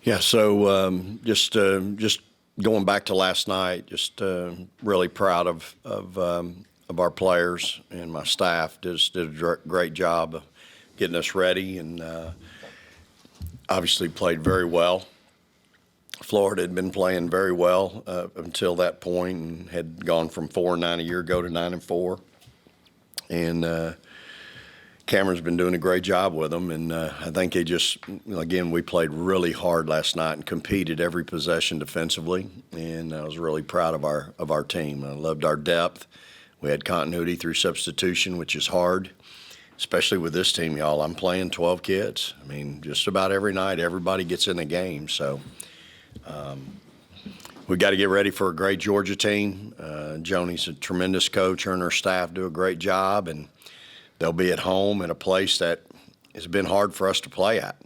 Yeah, so just going back to last night, just really proud of our players and my staff. Just did a great job of getting us ready, and obviously played very well. Florida had been playing very well until that point, and had gone from 4-9 a year ago to 9-4, and Cameron's been doing a great job with them, and I think they just, again, we played really hard last night and competed every possession defensively, and I was really proud of our team. I loved our depth. We had continuity through substitution, which is hard, especially with this team, y'all. I'm playing 12 kids. I mean, just about every night, everybody gets in the game, so we got to get ready for a great Georgia team. Joni's a tremendous coach. Her and her staff do a great job, and they'll be at home in a place that has been hard for us to play at.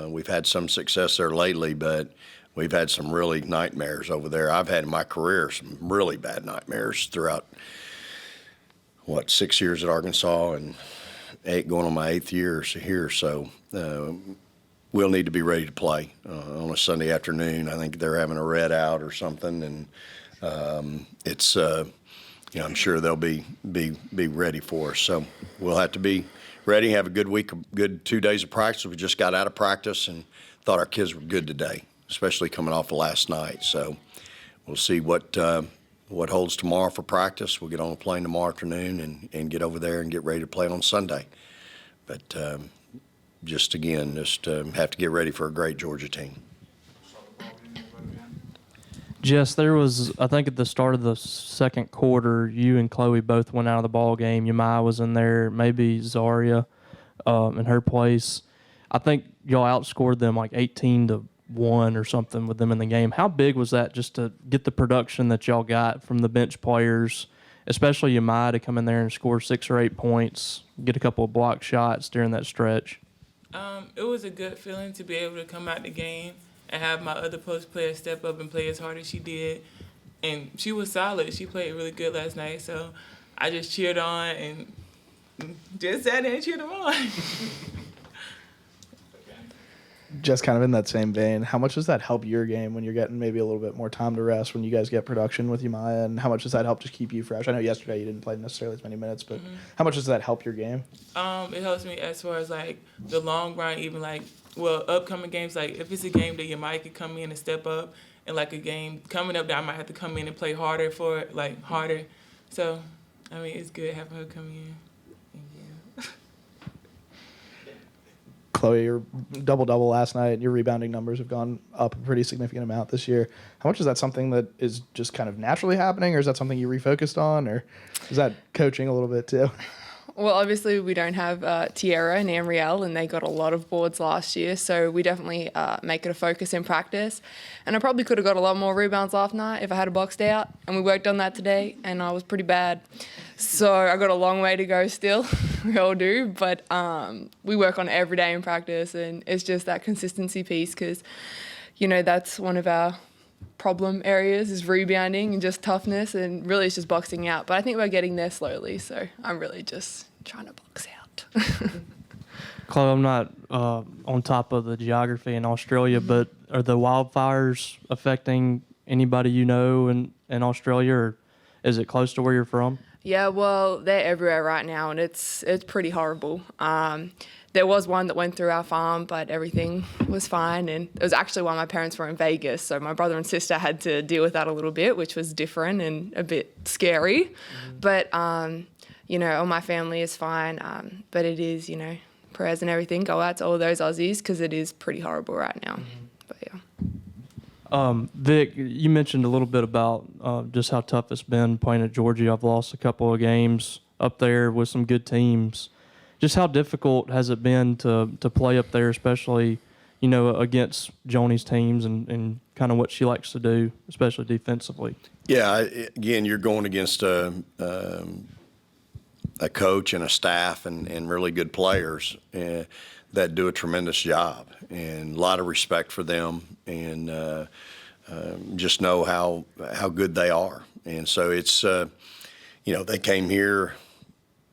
We've had some success there lately, but we've had some really nightmares over there. I've had in my career some really bad nightmares throughout, 6 years at Arkansas and 8 going on my 8th year here. So we'll need to be ready to play on a Sunday afternoon. I think they're having a red out or something, and it's I'm sure they'll be ready for us. So we'll have to be ready, have a good week, good 2 days of practice. We just got out of practice and thought our kids were good today, especially coming off of last night. So we'll see what holds tomorrow for practice. We'll get on a plane tomorrow afternoon and get over there and get ready to play on Sunday. But just have to get ready for a great Georgia team. Jess, there was, I think at the start of the second quarter, you and Chloe both went out of the ball game. Yamai was in there, maybe Zaria in her place. I think y'all outscored them like 18-1 or something with them in the game. How big was that just to get the production that y'all got from the bench players, especially Yamai, to come in there and score 6 or 8 points, get a couple of block shots during that stretch? It was a good feeling to be able to come out the game and have my other post player step up and play as hard as she did. And she was solid. She played really good last night. So I just cheered on and just sat there and cheered them on. Just kind of in that same vein, how much does that help your game when you're getting maybe a little bit more time to rest when you guys get production with Yamaya, and how much does that help just keep you fresh? I know yesterday you didn't play necessarily as many minutes, but how much does that help your game? It helps me as far as like the long run, even like, upcoming games, like if it's a game that Yamaya could come in and step up, and like a game coming up that I might have to come in and play harder for it, like harder. So, I mean, it's good having her come in. Chloe, your double-double last night, your rebounding numbers have gone up a pretty significant amount this year. How much is that something that is just kind of naturally happening, or is that something you refocused on, or is that coaching a little bit too? Well, obviously we don't have Tierra and Amriel, and they got a lot of boards last year, so we definitely make it a focus in practice. And I probably could have got a lot more rebounds last night if I had a boxed out, and we worked on that today, and I was pretty bad. So I got a long way to go still. We all do, but we work on it every day in practice, and it's just that consistency piece because, that's one of our problem areas is rebounding and just toughness, and really it's just boxing out. But I think we're getting there slowly, so I'm really just trying to box out. Chloe, I'm not on top of the geography in Australia, but are the wildfires affecting anybody in Australia, or is it close to where you're from? Yeah, well, they're everywhere right now, and it's pretty horrible. There was one that went through our farm, but everything was fine. And it was actually while my parents were in Vegas, so my brother and sister had to deal with that a little bit, which was different and a bit scary. But, all my family is fine. But it is, prayers and everything go out to all those Aussies because it is pretty horrible right now. But, yeah. Vic, you mentioned a little bit about just how tough it's been playing at Georgia. I've lost a couple of games up there with some good teams. Just how difficult has it been to play up there, especially, against Joni's teams and kind of what she likes to do, especially defensively? Yeah, again, you're going against a coach and a staff and really good players that do a tremendous job, and a lot of respect for them, and just know how good they are. And so it's, they came here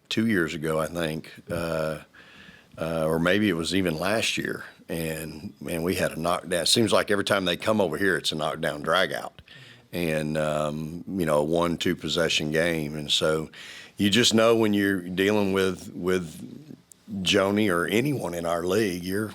2 years ago, I think, or maybe it was even last year, and man, we had a knockdown. It seems like every time they come over here, it's a knockdown drag out, and you know, a 1-2 possession game. And so you just know when you're dealing with Joni or anyone in our league, you're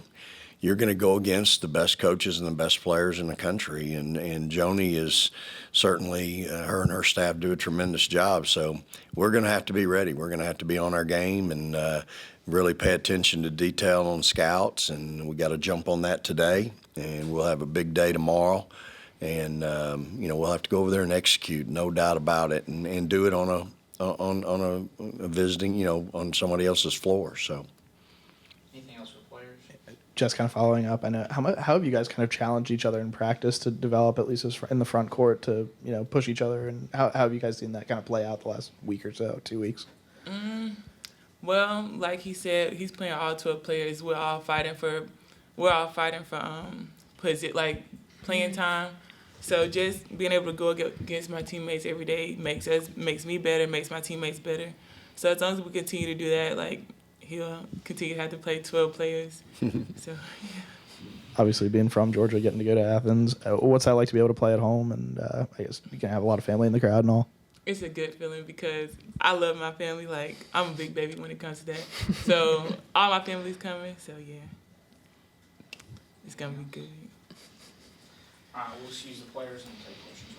going to go against the best coaches and the best players in the country. And Joni is certainly, her and her staff do a tremendous job. So we're going to have to be ready. We're going to have to be on our game and really pay attention to detail on scouts. And we got to jump on that today. And we'll have a big day tomorrow. And, you know, we'll have to go over there and execute, no doubt about it, and do it on a visiting, you know, on somebody else's floor. So. Anything else for players? Just kind of following up, I know how have you guys kind of challenged each other in practice to develop at least in the front court to, you know, push each other, and how have you guys seen that kind of play out the last week or so, 2 weeks? Well, like he said, he's playing all 12 players. We're all fighting for playing time. So just being able to go against my teammates every day makes me better, makes my teammates better. So as long as we continue to do that, like, he'll continue to have to play 12 players. So, yeah. Obviously, being from Georgia, getting to go to Athens, what's that like to be able to play at home? And I guess you can have a lot of family in the crowd and all. It's a good feeling because I love my family. Like, I'm a big baby when it comes to that. So all my family's coming. So, yeah, it's going to be good. All right, we'll excuse the players and take questions,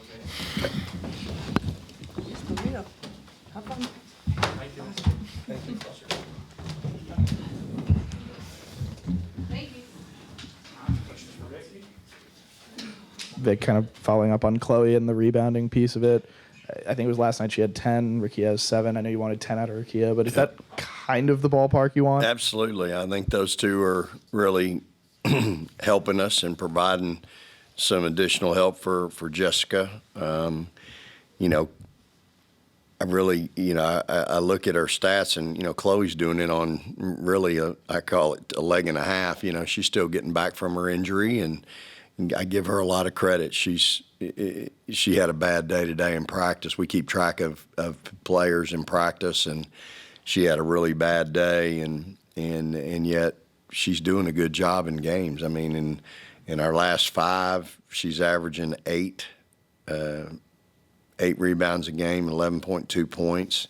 okay? Have fun. Thank you. Thank you. Thank you. Questions for Vicky? Vic, kind of following up on Chloe and the rebounding piece of it. I think it was last night she had 10, Rakia has 7. I know you wanted 10 out of Rakia, but is that kind of the ballpark you want? Absolutely. I think those two are really helping us and providing some additional help for Jessica. You know, I really, you know, I look at her stats and, you know, Chloe's doing it on really, I call it a leg and a half. You know, she's still getting back from her injury, and I give her a lot of credit. She had a bad day today in practice. We keep track of players in practice, and she had a really bad day, and yet she's doing a good job in games. I mean, in our last 5, she's averaging 8 rebounds a game, 11.2 points.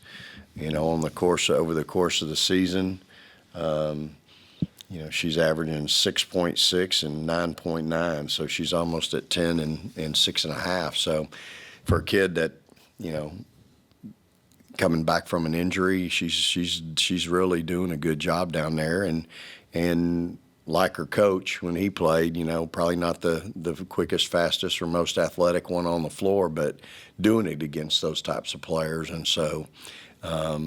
You know, over the course of the season, you know, she's averaging 6.6 and 9.9, so she's almost at 10 and 6.5. So for a kid that, you know, coming back from an injury, she's really doing a good job down there, and like her coach when he played, you know, probably not the quickest, fastest, or most athletic one on the floor, but doing it against those types of players. And so I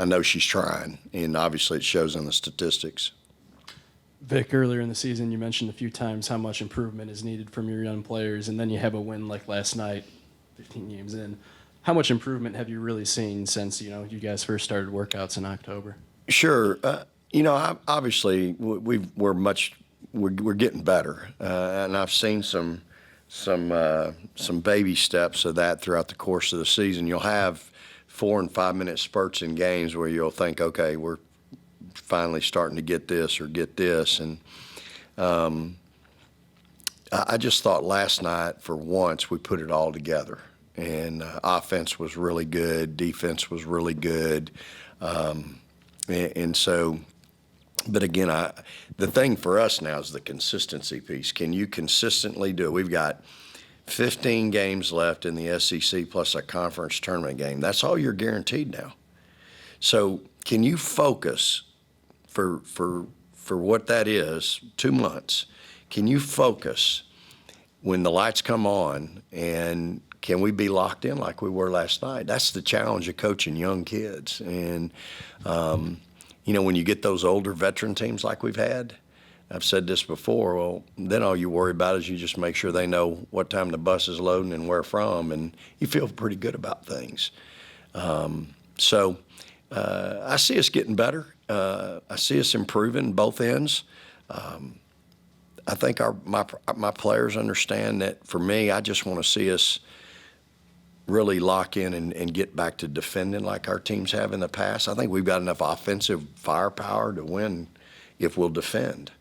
know she's trying, and obviously it shows in the statistics. Vic, earlier in the season, you mentioned a few times how much improvement is needed from your young players, and then you have a win like last night, 15 games in. How much improvement have you really seen since, you know, you guys first started workouts in October? Sure. You know, obviously we're getting better, and I've seen some baby steps of that throughout the course of the season. You'll have 4 and 5 minute spurts in games where you'll think, okay, we're finally starting to get this or get this, and I just thought last night for once we put it all together, and offense was really good, defense was really good, and so. But again, the thing for us now is the consistency piece. Can you consistently do it? We've got 15 games left in the SEC plus a conference tournament game. That's all you're guaranteed now. So can you focus for what that is, 2 months? Can you focus when the lights come on, and can we be locked in like we were last night? That's the challenge of coaching young kids. And you know, when you get those older veteran teams like we've had, I've said this before, well, then all you worry about is you just make sure they know what time the bus is loading and where from, and you feel pretty good about things. So I see us getting better. I see us improving both ends. I think my players understand that for me, I just want to see us really lock in and get back to defending like our teams have in the past. I think we've got enough offensive firepower to win if we'll defend.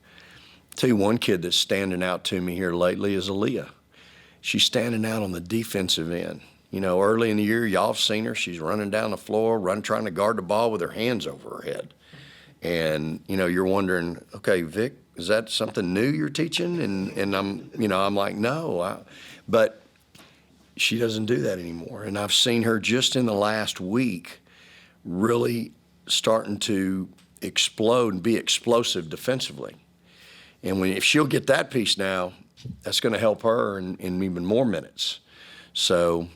Tell you one kid that's standing out to me here lately is Aaliyah. She's standing out on the defensive end. You know, early in the year, y'all have seen her. She's running down the floor, trying to guard the ball with her hands over her head. And, you know, you're wondering, okay, Vic, is that something new you're teaching? And I'm like, no. But she doesn't do that anymore. And I've seen her just in the last week really starting to explode and be explosive defensively. And if she'll get that piece now, that's going to help her in even more minutes. So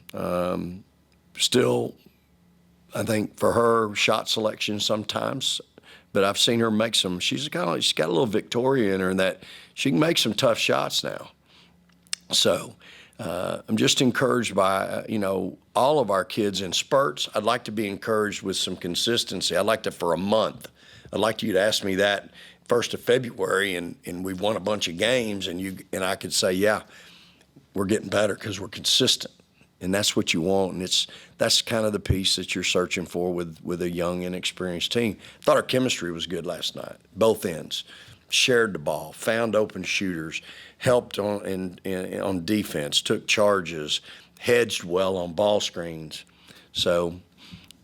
still, I think for her, shot selection sometimes, but I've seen her make some. She's got a little Victoria in her in that she can make some tough shots now. So I'm just encouraged by all of our kids in spurts. I'd like to be encouraged with some consistency. I'd like to for a month. I'd like you to ask me that 1st of February, and we've won a bunch of games, and I could say, yeah, we're getting better because we're consistent, and that's what you want. And that's kind of the piece that you're searching for with a young, inexperienced team. I thought our chemistry was good last night, both ends. Shared the ball, found open shooters, helped on defense, took charges, hedged well on ball screens. So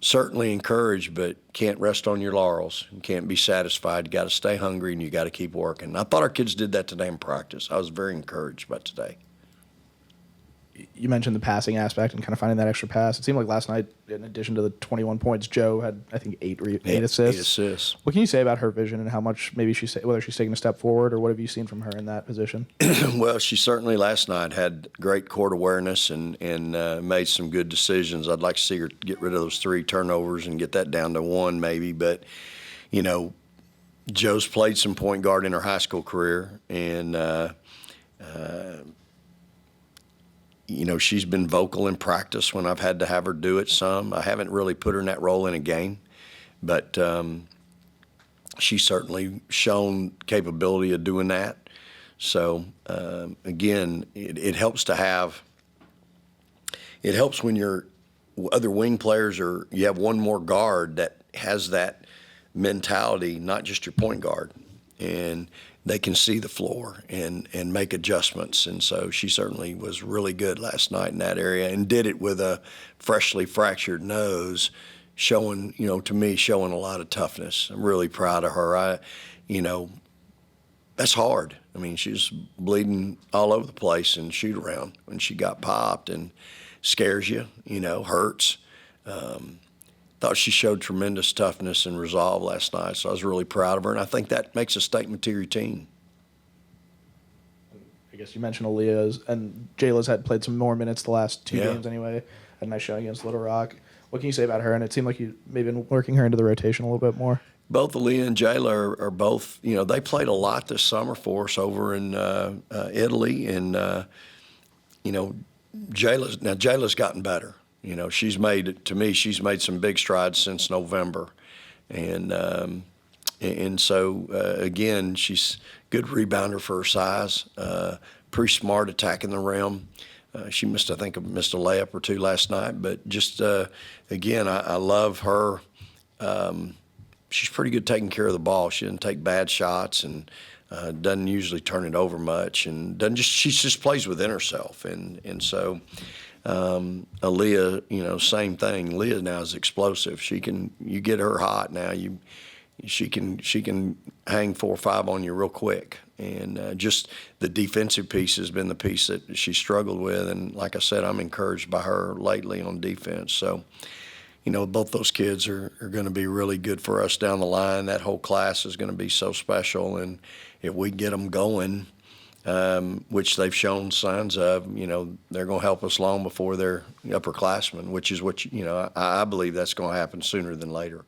certainly encouraged, but can't rest on your laurels and can't be satisfied. You got to stay hungry and you got to keep working. I thought our kids did that today in practice. I was very encouraged by today. You mentioned the passing aspect and kind of finding that extra pass. It seemed like last night, in addition to the 21 points, Joe had, I think, eight assists. 8 assists. What can you say about her vision and how much maybe whether she's taking a step forward, or what have you seen from her in that position? Well, she certainly last night had great court awareness and made some good decisions. I'd like to see her get rid of those 3 turnovers and get that down to 1 maybe. But, Joe's played some point guard in her high school career, and she's been vocal in practice when I've had to have her do it some. I haven't really put her in that role in a game, but she's certainly shown capability of doing that. So, again, it helps to have – it helps when your other wing players you have one more guard that has that mentality, not just your point guard. And they can see the floor and make adjustments. And so she certainly was really good last night in that area and did it with a freshly fractured nose, showing, to me, showing a lot of toughness. I'm really proud of her. That's hard. I mean, she's bleeding all over the place in shoot around when she got popped, and scares you, hurts. Thought she showed tremendous toughness and resolve last night, so I was really proud of her, and I think that makes a statement to your team. I guess you mentioned Aaliyah's, and Jayla's had played some more minutes the last 2 games anyway. Had a nice showing against Little Rock. What can you say about her? And it seemed like you maybe been working her into the rotation a little bit more. Both Aaliyah and Jayla are both, they played a lot this summer for us over in Italy, and, Jayla's gotten better. She's made some big strides since November. And so, again, she's a good rebounder for her size, pretty smart attacking the rim. She missed a layup or 2 last night. But just, again, I love her. She's pretty good taking care of the ball. She doesn't take bad shots and doesn't usually turn it over much. And she just plays within herself. And so – Aaliyah, same thing. Aaliyah now is explosive. You get her hot now. She can hang 4 or 5 on you real quick. And just the defensive piece has been the piece that she struggled with. And like I said, I'm encouraged by her lately on defense. So, both those kids are going to be really good for us down the line. That whole class is going to be so special. And if we get them going, which they've shown signs of, they're going to help us long before they're upperclassmen, which is what, I believe that's going to happen sooner than later.